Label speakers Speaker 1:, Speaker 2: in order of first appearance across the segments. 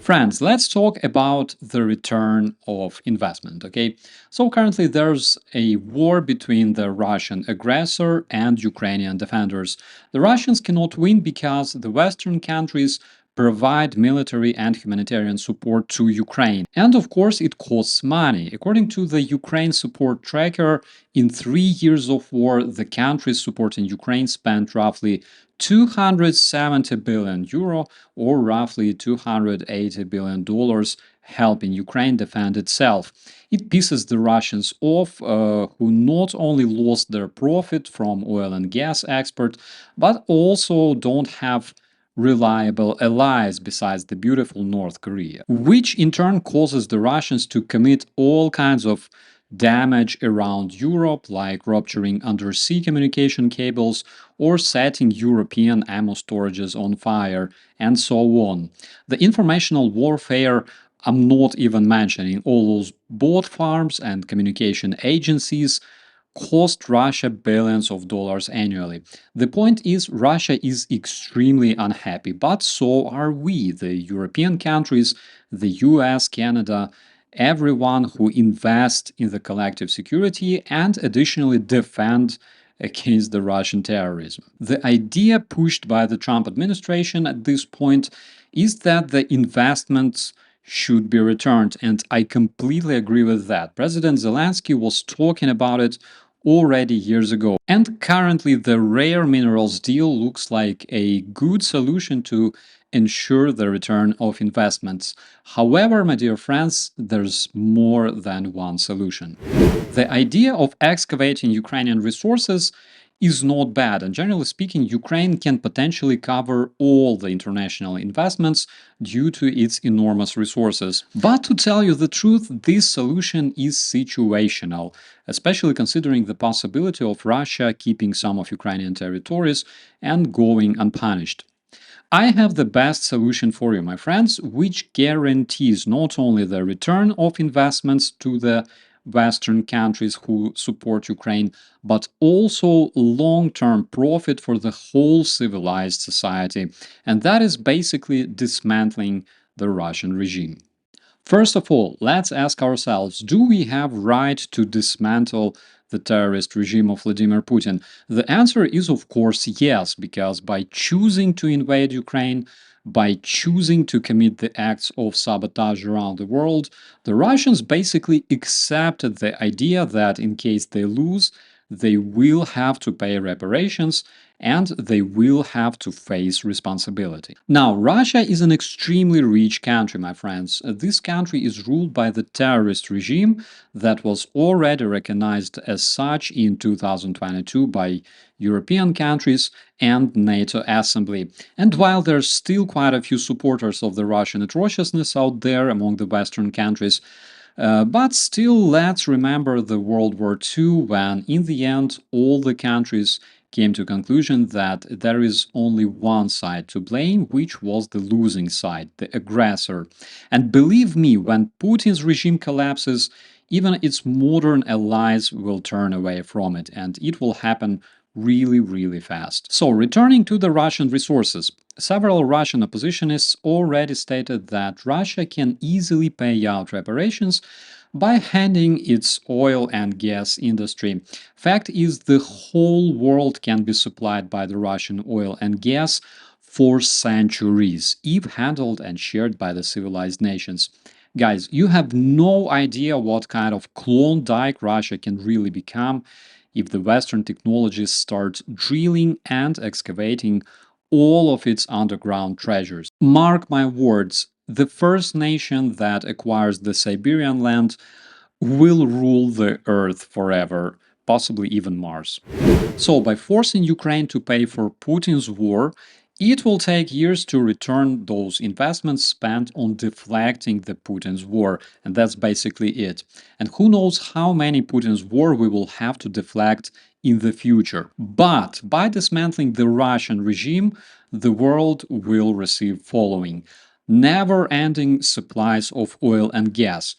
Speaker 1: Friends, let's talk about the return of investment, okay? So currently there's a war between the Russian aggressor and Ukrainian defenders. The Russians cannot win because the Western countries provide military and humanitarian support to Ukraine. And of course, it costs money. According to the Ukraine support tracker, in 3 years of war, the countries supporting Ukraine spent roughly 270 billion euro or roughly $280 billion helping Ukraine defend itself. It pisses the Russians off, who not only lost their profit from oil and gas export, but also don't have reliable allies besides the beautiful North Korea, which in turn causes the Russians to commit all kinds of damage around Europe, like rupturing undersea communication cables or setting European ammo storages on fire, and so on. The informational warfare, I'm not even mentioning all those bot farms and communication agencies, cost Russia billions of dollars annually. The point is, Russia is extremely unhappy, but so are we, the European countries, the US, Canada, everyone who invests in the collective security and additionally defend against the Russian terrorism. The idea pushed by the Trump administration at this point is that the investments should be returned, and I completely agree with that. President Zelensky was talking about it already years ago. And currently, the rare minerals deal looks like a good solution to ensure the return of investments. However, my dear friends, there's more than one solution. The idea of excavating Ukrainian resources is not bad, and generally speaking, Ukraine can potentially cover all the international investments due to its enormous resources. But to tell you the truth, this solution is situational, especially considering the possibility of Russia keeping some of Ukrainian territories and going unpunished. I have the best solution for you, my friends, which guarantees not only the return of investments to the Western countries who support Ukraine, but also long-term profit for the whole civilized society. And that is basically dismantling the Russian regime. First of all, let's ask ourselves, do we have right to dismantle the terrorist regime of Vladimir Putin? The answer is of course yes, because by choosing to invade Ukraine, by choosing to commit the acts of sabotage around the world, the Russians basically accepted the idea that in case they lose, they will have to pay reparations and they will have to face responsibility. Now, Russia is an extremely rich country, my friends. This country is ruled by the terrorist regime that was already recognized as such in 2022 by European countries and NATO Assembly. And while there's still quite a few supporters of the Russian atrociousness out there among the Western countries, but still, let's remember the World War II, when in the end all the countries came to conclusion that there is only one side to blame, which was the losing side, the aggressor. And believe me, when Putin's regime collapses, even its modern allies will turn away from it, and it will happen really fast. So, returning to the Russian resources, several Russian oppositionists already stated that Russia can easily pay out reparations by handing its oil and gas industry. Fact is, the whole world can be supplied by the Russian oil and gas for centuries, if handled and shared by the civilized nations. Guys, you have no idea what kind of Klondike Russia can really become if the Western technologies start drilling and excavating all of its underground treasures. Mark my words, the first nation that acquires the Siberian land will rule the Earth forever, possibly even Mars. So, by forcing Ukraine to pay for Putin's war, it will take years to return those investments spent on deflecting the Putin's war, and that's basically it. And who knows how many Putin's war we will have to deflect in the future. But by dismantling the Russian regime, the world will receive following: never-ending supplies of oil and gas.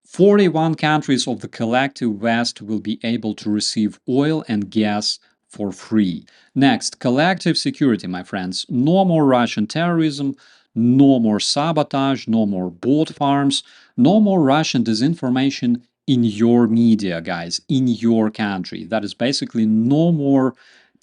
Speaker 1: 41 countries of the collective West will be able to receive oil and gas for free. Next, collective security, my friends. No more Russian terrorism, No more sabotage, no more bot farms, no more Russian disinformation in your media, guys, in your country. That is basically no more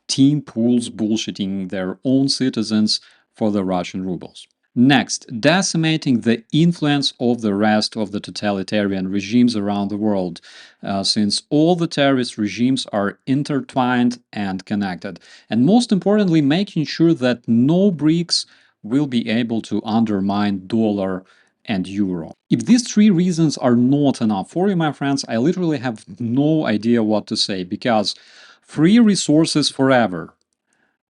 Speaker 1: team pools bullshitting their own citizens for the Russian rubles. Next, decimating the influence of the rest of the totalitarian regimes around the world, since all the terrorist regimes are intertwined and connected. And most importantly, making sure that no BRICS will be able to undermine dollar and euro. If these three reasons are not enough for you, my friends, I literally have no idea what to say, because free resources forever,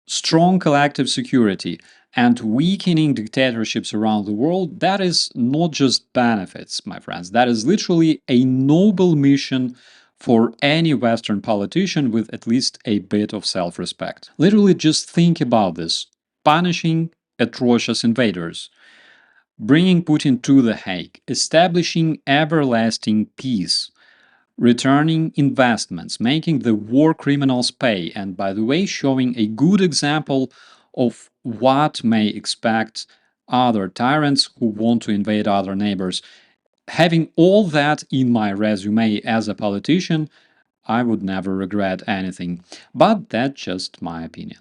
Speaker 1: strong collective security, and weakening dictatorships around the world, that is not just benefits, my friends. That is literally a noble mission for any Western politician with at least a bit of self respect. Literally, just think about this: punishing atrocious invaders, bringing Putin to The Hague, establishing everlasting peace, returning investments, making the war criminals pay, and by the way, showing a good example of what may expect other tyrants who want to invade other neighbors. Having all that in my resume as a politician, I would never regret anything. But that's just my opinion.